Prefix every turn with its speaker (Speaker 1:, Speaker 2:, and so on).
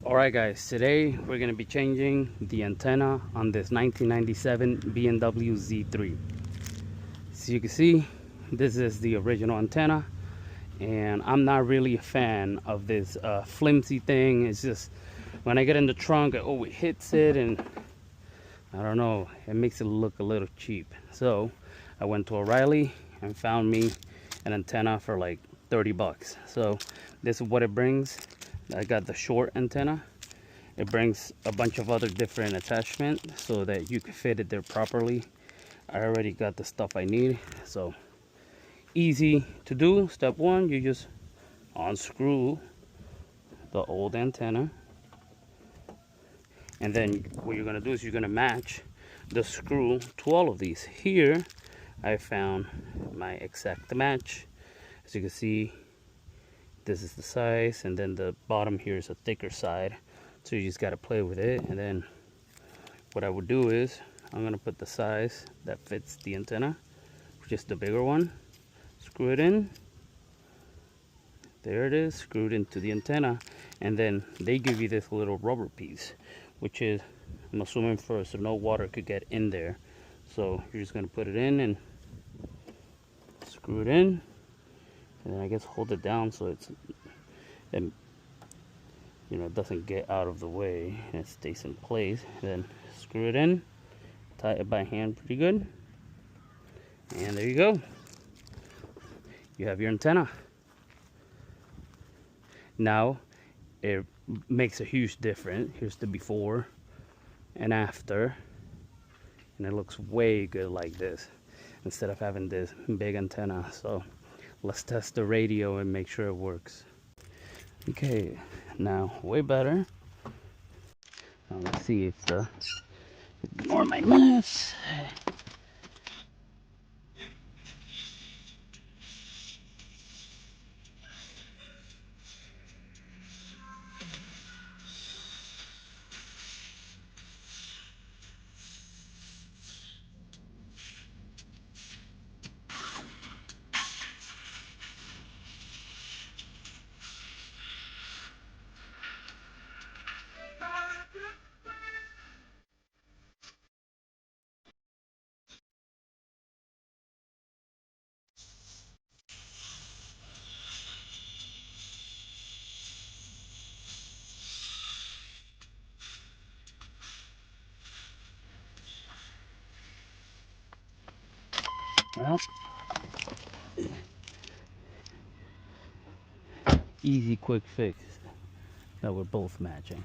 Speaker 1: Alright guys, today we're going to be changing the antenna on this 1997 BMW Z3. So you can see, this is the original antenna, and I'm not really a fan of this flimsy thing. It's just, when I get in the trunk, it always hits it, and I don't know, it makes it look a little cheap. So I went to O'Reilly and found me an antenna for like 30 bucks. So this is what it brings. I got the short antenna. It brings a bunch of other different attachments so that you can fit it there properly. I already got the stuff I need, so easy to do. Step one, you just unscrew the old antenna, and then what you're gonna do is you're gonna match the screw to all of these. Here I found my exact match. As you can see, this is the size, and then the bottom here is a thicker side, so you just got to play with it. And then what I would do is I'm going to put the size that fits the antenna, just the bigger one, screw it in. There it is, screwed into the antenna. And then they give you this little rubber piece, which is, I'm assuming, for so no water could get in there. So you're just going to put it in and screw it in, and then I guess hold it down so it's, and it doesn't get out of the way and it stays in place. Then screw it in, tie it by hand pretty good, and there you go. You have your antenna. Now it makes a huge difference. Here's the before and after, and it looks way good like this instead of having this big antenna. So let's test the radio and make sure it works. Okay, now way better. Now let's see if ignore my mess. Well, easy quick fix that we're both matching.